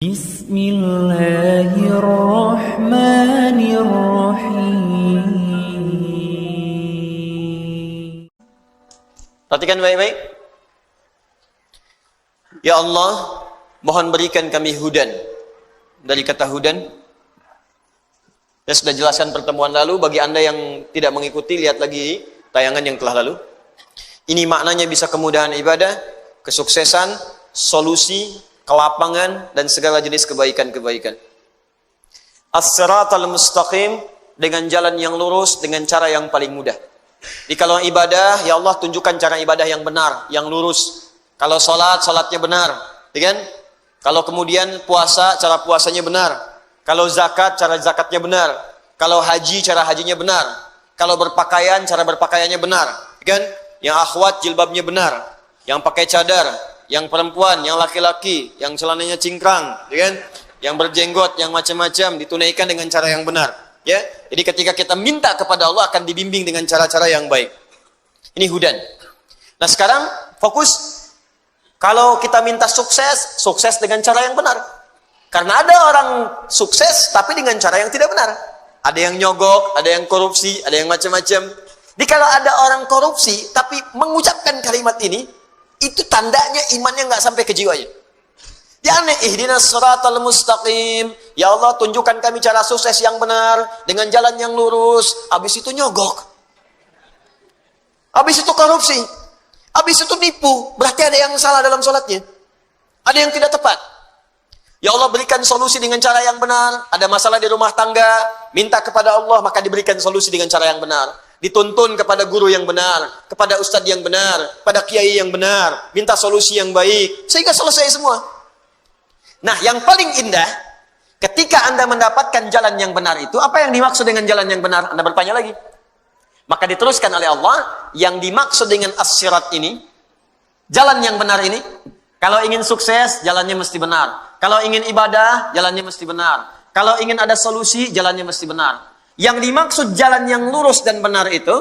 Bismillahirrahmanirrahim. Perhatikan baik-baik. Ya Allah, mohon berikan kami hudan. Dari kata hudan, saya sudah jelaskan pertemuan lalu. Bagi anda yang tidak mengikuti, lihat lagi tayangan yang telah lalu. Ini maknanya bisa kemudahan ibadah, kesuksesan, solusi, kelapangan, dan segala jenis kebaikan-kebaikan. As-siratal mustaqim, dengan jalan yang lurus, dengan cara yang paling mudah. Jadi kalau ibadah, ya Allah tunjukkan cara ibadah yang benar, yang lurus. Kalau sholat, sholatnya benar, ya kan? Kalau kemudian puasa, cara puasanya benar. Kalau zakat, cara zakatnya benar. Kalau haji, cara hajinya benar. Kalau berpakaian, cara berpakaiannya benar, ya kan? Yang akhwat, jilbabnya benar. Yang pakai cadar, yang perempuan, yang laki-laki, yang celananya cingkrang, ya kan? Yang berjenggot, yang macam-macam, ditunaikan dengan cara yang benar, ya. Jadi ketika kita minta kepada Allah akan dibimbing dengan cara-cara yang baik. Ini hudan. Nah sekarang fokus. Kalau kita minta sukses, sukses dengan cara yang benar. Karena ada orang sukses tapi dengan cara yang tidak benar. Ada yang nyogok, ada yang korupsi, ada yang macam-macam. Jadi kalau ada orang korupsi tapi mengucapkan kalimat ini, itu tandanya imannya nggak sampai ke jiwanya. Ya aneh, ihdinas siratal mustaqim. Ya Allah, tunjukkan kami cara sukses yang benar dengan jalan yang lurus. Habis itu nyogok. Habis itu korupsi. Habis itu nipu. Berarti ada yang salah dalam sholatnya. Ada yang tidak tepat. Ya Allah, berikan solusi dengan cara yang benar. Ada masalah di rumah tangga, minta kepada Allah, maka diberikan solusi dengan cara yang benar. Dituntun kepada guru yang benar, kepada ustadz yang benar, pada kiai yang benar, minta solusi yang baik, sehingga selesai semua. Nah, yang paling indah, ketika Anda mendapatkan jalan yang benar itu, apa yang dimaksud dengan jalan yang benar? Anda bertanya lagi. Maka diteruskan oleh Allah, yang dimaksud dengan as-sirat ini, jalan yang benar ini, kalau ingin sukses, jalannya mesti benar. Kalau ingin ibadah, jalannya mesti benar. Kalau ingin ada solusi, jalannya mesti benar. Yang dimaksud jalan yang lurus dan benar itu,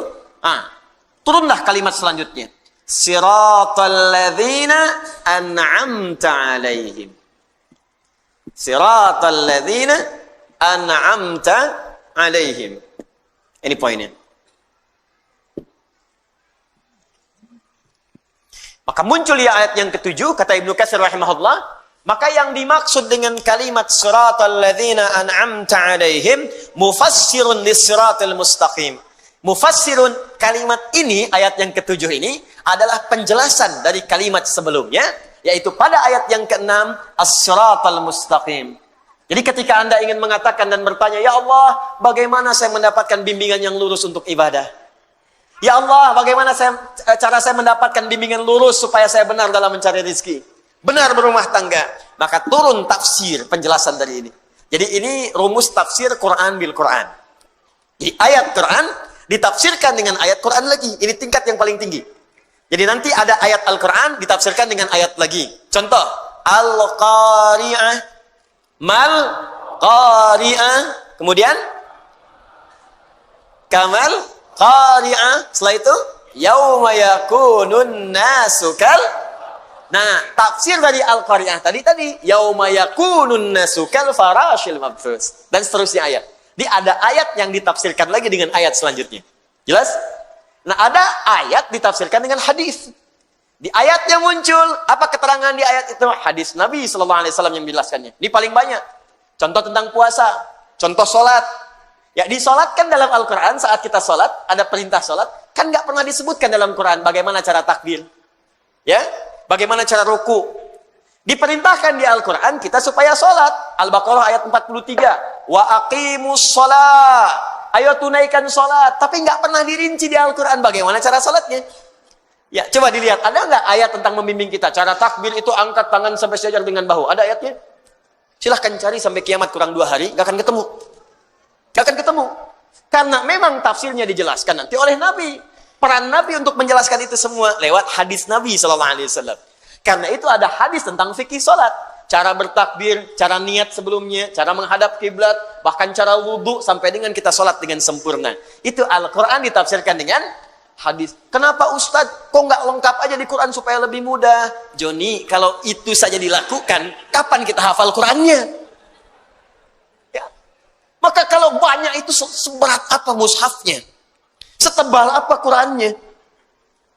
turunlah kalimat selanjutnya. Siratal ladzina an'amta alaihim. Siratal ladzina an'amta alaihim. Ini poinnya. Maka muncul ya ayat yang ketujuh, kata Ibnu Katsir rahimahullah, maka yang dimaksud dengan kalimat siratal ladzina an'amta alaihim mufassirun lis-siratal mustaqim. Mufassirun, kalimat ini, ayat yang ketujuh ini adalah penjelasan dari kalimat sebelumnya, yaitu pada ayat yang keenam, as-siratal mustaqim. Jadi ketika Anda ingin mengatakan dan bertanya, ya Allah, bagaimana saya mendapatkan bimbingan yang lurus untuk ibadah? Ya Allah, bagaimana cara saya mendapatkan bimbingan lurus supaya saya benar dalam mencari rezeki? Benar berumah tangga. Maka turun tafsir, penjelasan dari ini. Jadi ini rumus tafsir Quran bil Quran. Jadi ayat Quran ditafsirkan dengan ayat Quran lagi. Ini tingkat yang paling tinggi. Jadi nanti ada ayat Al-Quran ditafsirkan dengan ayat lagi. Contoh, Al-Qari'ah, Mal-Qari'ah, kemudian Kamal Qari'ah, setelah itu yauma yakunun nasu kal. Nah, tafsir dari Al-Qari'ah tadi yauma yakunun nasu kal farashil mabthus, dan seterusnya ayat. Di ada ayat yang ditafsirkan lagi dengan ayat selanjutnya. Jelas? Nah, ada ayat ditafsirkan dengan hadis. Di ayatnya muncul apa keterangan di ayat itu? Hadis Nabi sallallahu alaihi wasallam yang menjelaskannya. Ini paling banyak. Contoh tentang puasa, contoh salat. Ya, disolatkan dalam Al-Quran saat kita solat, ada perintah solat, kan nggak pernah disebutkan dalam Quran bagaimana cara takbir, ya, bagaimana cara ruku. Diperintahkan di Al-Quran kita supaya solat. Al-Baqarah ayat 43, wa aqimus sholat, ayo tunaikan solat. Tapi nggak pernah dirinci di Al-Quran bagaimana cara solatnya. Ya, coba dilihat, ada nggak ayat tentang membimbing kita? Cara takbir itu angkat tangan sampai sejajar dengan bahu. Ada ayatnya? Silahkan cari sampai kiamat kurang 2 hari, nggak akan ketemu. Gak akan ketemu. Karena memang tafsirnya dijelaskan nanti oleh Nabi. Peran Nabi untuk menjelaskan itu semua lewat hadis Nabi SAW. Karena itu ada hadis tentang fikih sholat. Cara bertakbir, cara niat sebelumnya, cara menghadap kiblat, bahkan cara wudhu sampai dengan kita sholat dengan sempurna. Itu Al-Quran ditafsirkan dengan hadis. Kenapa Ustadz kok nggak lengkap aja di Quran supaya lebih mudah? Joni, kalau itu saja dilakukan, kapan kita hafal Qurannya? Ya. Maka kalau banyak itu seberat apa mushafnya? Setebal apa Qurannya?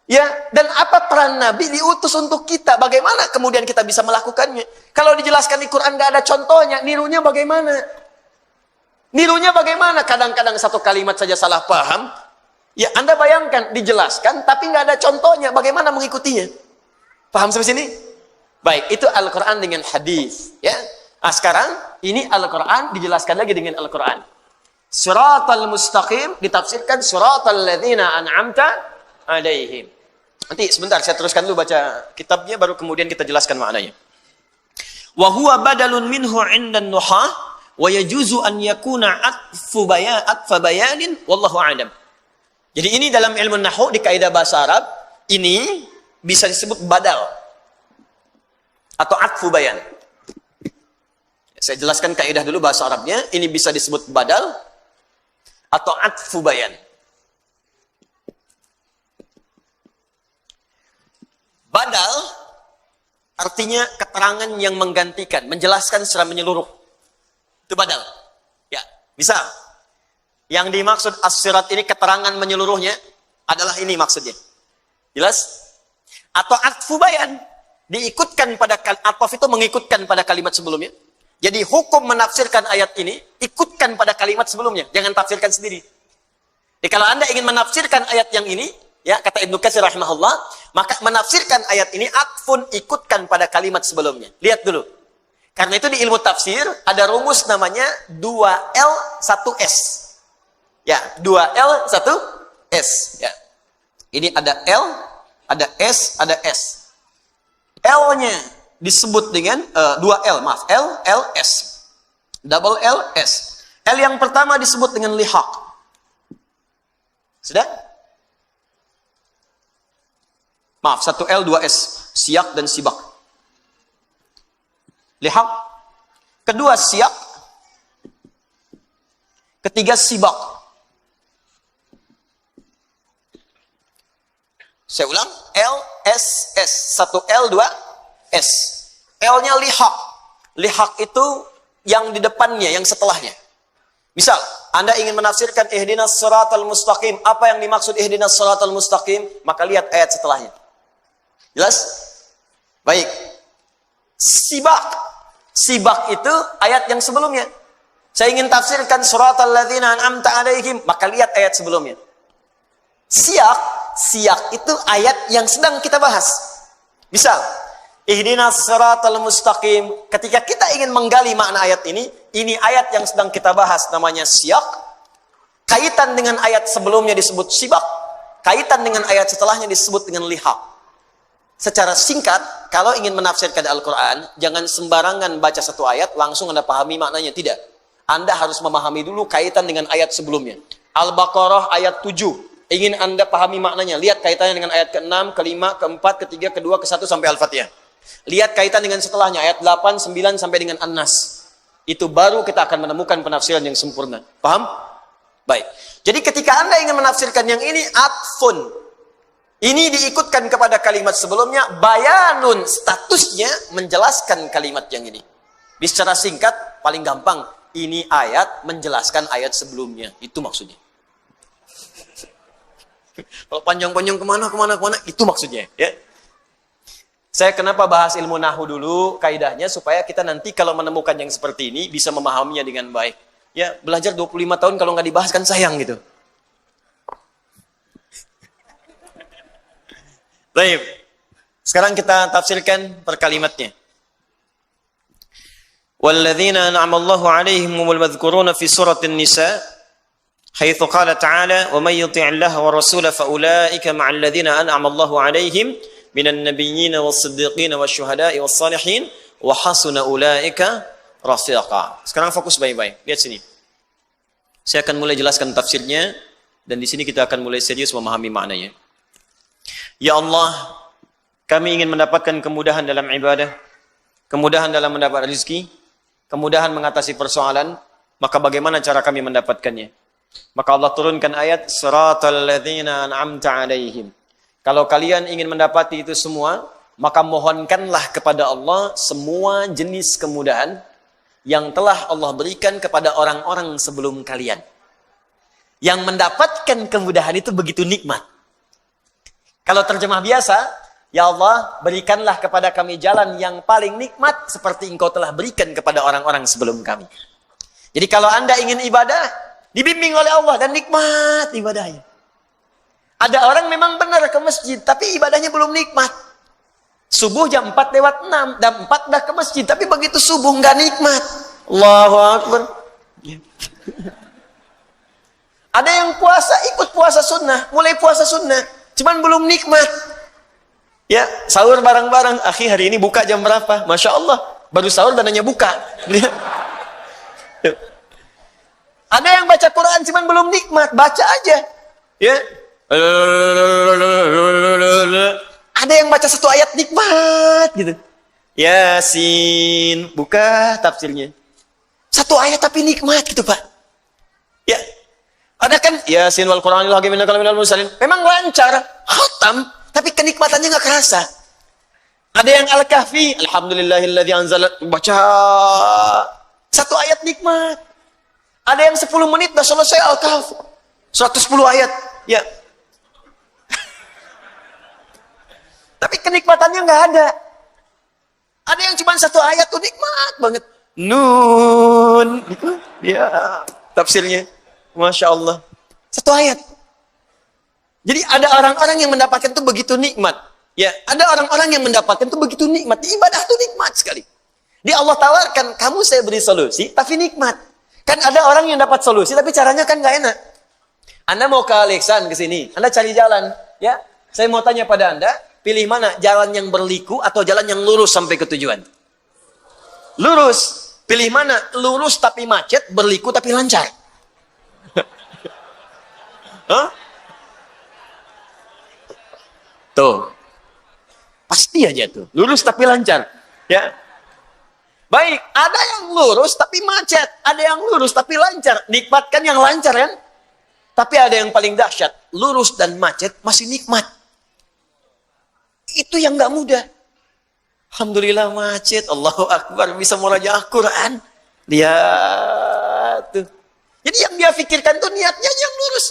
Ya, dan apa peran Nabi diutus untuk kita? Bagaimana kemudian kita bisa melakukannya? Kalau dijelaskan di Quran nggak ada contohnya, nirunya bagaimana? Nirunya bagaimana? Kadang-kadang satu kalimat saja salah paham. Ya, Anda bayangkan, dijelaskan, tapi nggak ada contohnya. Bagaimana mengikutinya? Paham sampai sini? Baik, itu Al-Quran dengan hadis. Ya. Nah, sekarang, ini Al-Quran dijelaskan lagi dengan Al-Quran. Suratal mustaqim ditafsirkan suratal ladzina an'amta alaihim. Nanti sebentar, saya teruskan dulu baca kitabnya, baru kemudian kita jelaskan maknanya. Wa huwa badalun minhu 'indan nuhah, wa yajuzu an yakuna atfa bayanin, wallahu a'lam. Jadi ini dalam ilmu nahwu di kaidah bahasa Arab, ini bisa disebut badal atau atfu bayan. Saya jelaskan kaidah dulu bahasa Arabnya, ini bisa disebut badal atau atfu bayan. Badal artinya keterangan yang menggantikan, menjelaskan secara menyeluruh. Itu badal. Ya, misal yang dimaksud as-sirat ini keterangan menyeluruhnya adalah ini maksudnya. Jelas? Atau atfu bayan, diikutkan pada ataf itu mengikutkan pada kalimat sebelumnya. Jadi hukum menafsirkan ayat ini ikutkan pada kalimat sebelumnya, jangan tafsirkan sendiri. Jadi kalau Anda ingin menafsirkan ayat yang ini, ya kata Ibnu Katsir rahimahullah, maka menafsirkan ayat ini atfun ikutkan pada kalimat sebelumnya. Lihat dulu. Karena itu di ilmu tafsir ada rumus namanya 2L 1S. Ya, 2L 1S. Ya. Ini ada L, ada S, ada S. L-nya disebut dengan 2L, maaf, L, L, S. Double L, S. L yang pertama disebut dengan lihaq. Sudah? Maaf, 1L, 2S. Siyak dan sibak. Lihaq. Kedua siyak. Ketiga sibak. Saya ulang, L, S, S. 1L, 2S. L-nya lihaq. Lihaq itu yang di depannya, yang setelahnya. Misal, Anda ingin menafsirkan ihdinas siratal mustaqim. Apa yang dimaksud ihdinas siratal mustaqim? Maka lihat ayat setelahnya. Jelas? Baik. Sibak. Sibak itu ayat yang sebelumnya. Saya ingin tafsirkan siratal ladzina an'amta alaihim. Maka lihat ayat sebelumnya. Siyak. Siyak itu ayat yang sedang kita bahas. Misal, ihdinas siratal mustaqim. Ketika kita ingin menggali makna ayat ini ayat yang sedang kita bahas namanya siyak. Kaitan dengan ayat sebelumnya disebut sibak. Kaitan dengan ayat setelahnya disebut dengan lihaq. Secara singkat, kalau ingin menafsirkan Al-Quran, jangan sembarangan baca satu ayat, langsung Anda pahami maknanya. Tidak. Anda harus memahami dulu kaitan dengan ayat sebelumnya. Al-Baqarah ayat 7. Ingin Anda pahami maknanya, lihat kaitannya dengan ayat ke-6, ke-5, ke-4, ke-3, ke-2, ke-1 sampai Al-Fatihah. Lihat kaitan dengan setelahnya, ayat 8, 9 sampai dengan An-Nas. Itu baru kita akan menemukan penafsiran yang sempurna. Paham? Baik. Jadi ketika Anda ingin menafsirkan yang ini, atfun. Ini diikutkan kepada kalimat sebelumnya, bayanun, statusnya menjelaskan kalimat yang ini. Secara singkat, paling gampang, ini ayat menjelaskan ayat sebelumnya. Itu maksudnya. Kalau panjang-panjang kemana, itu maksudnya. Ya. Saya kenapa bahas ilmu nahu dulu, kaidahnya, supaya kita nanti kalau menemukan yang seperti ini, bisa memahaminya dengan baik. Ya, belajar 25 tahun kalau nggak dibahas kan sayang gitu. Baik. Sekarang kita tafsirkan per kalimatnya. Walladzina an'ama Allahu 'alaihim humul madhkuruna fi suratin Nisa. حيث قال تعالى ومن يطع الله ورسوله فأولئك مع الذين أنعم الله عليهم من النبيين والصديقين والشهداء والصالحين وحسن أولئك رفيقا. Sekarang fokus baik-baik. Lihat sini. Saya akan mulai jelaskan tafsirnya dan di sini kita akan mulai serius memahami maknanya. Ya Allah, kami ingin mendapatkan kemudahan dalam ibadah, kemudahan dalam mendapat rezeki, kemudahan mengatasi persoalan, maka bagaimana cara kami mendapatkannya? Maka Allah turunkan ayat siratal ladzina an'amta 'alaihim. Kalau kalian ingin mendapati itu semua, maka mohonkanlah kepada Allah semua jenis kemudahan yang telah Allah berikan kepada orang-orang sebelum kalian. Yang mendapatkan kemudahan itu begitu nikmat. Kalau terjemah biasa, ya Allah, berikanlah kepada kami jalan yang paling nikmat seperti Engkau telah berikan kepada orang-orang sebelum kami. Jadi kalau Anda ingin ibadah, dibimbing oleh Allah dan nikmat ibadahnya. Ada orang memang benar ke masjid, tapi ibadahnya belum nikmat. Subuh jam 4 lewat 6, jam 4 dah ke masjid, tapi begitu subuh nggak nikmat. Allahu Akbar. Ada yang puasa, ikut puasa sunnah, mulai puasa sunnah, cuman belum nikmat. Ya, sahur bareng-bareng. Akhi, hari ini buka jam berapa? Masya Allah, baru sahur dan hanya buka. Ada yang baca Quran, cuman belum nikmat, baca aja. Ya. Ada yang baca satu ayat nikmat gitu. Yasin, buka tafsirnya. Satu ayat tapi nikmat gitu, Pak. Ya. Ada kan Yasin wal Qur'anil hakim innaka laminal mursalin. Memang lancar, khatam, tapi kenikmatannya enggak kerasa. Ada yang Al-Kahfi, alhamdulillahilladzi anzala, baca satu ayat nikmat. Ada yang 10 menit sudah selesai Al-Kahfi. 110 ayat. Ya. Tapi kenikmatannya nggak ada. Ada yang cuma satu ayat tuh nikmat banget. Nun. Ya. Tafsirnya. Masya Allah. Satu ayat. Jadi ada orang-orang yang mendapatkan itu begitu nikmat. Ya. Ada orang-orang yang mendapatkan itu begitu nikmat. Ibadah itu nikmat sekali. Dia Allah tawarkan, kamu saya beri solusi, tapi nikmat. Kan ada orang yang dapat solusi, tapi caranya kan nggak enak. Anda mau ke Alexan ke sini, Anda cari jalan, ya. Saya mau tanya pada Anda, pilih mana? Jalan yang berliku atau jalan yang lurus sampai ke tujuan? Lurus. Pilih mana? Lurus tapi macet, berliku tapi lancar. Hah? Tuh. Pasti aja tuh. Lurus tapi lancar, ya. Baik, ada yang lurus tapi macet, ada yang lurus tapi lancar. Nikmatkan yang lancar kan? Tapi ada yang paling dahsyat, lurus dan macet masih nikmat. Itu yang nggak mudah. Alhamdulillah macet, Allahu Akbar, bisa murajaah Quran. Dia tuh. Jadi yang dia pikirkan tuh niatnya yang lurus.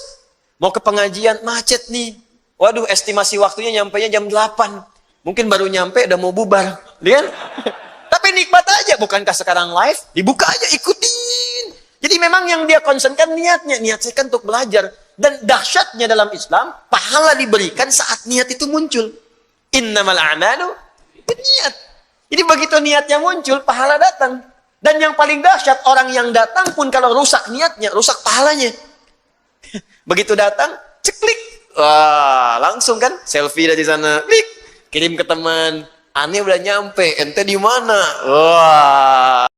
Mau ke pengajian, macet nih. Waduh, estimasi waktunya nyampainya jam 8. Mungkin baru nyampe, udah mau bubar. Lihat? Tapi nikmat aja, bukankah sekarang live? Dibuka aja, ikutin. Jadi memang yang dia concernkan niatnya. Niatnya untuk belajar. Dan dahsyatnya dalam Islam, pahala diberikan saat niat itu muncul. Innamal a'malu niat. Jadi begitu niatnya muncul, pahala datang. Dan yang paling dahsyat, orang yang datang pun kalau rusak niatnya, rusak pahalanya. Begitu datang, ceklik. Wah, langsung kan, selfie dari sana, klik. Kirim ke teman. Aneh udah nyampe, ente di mana? Wah.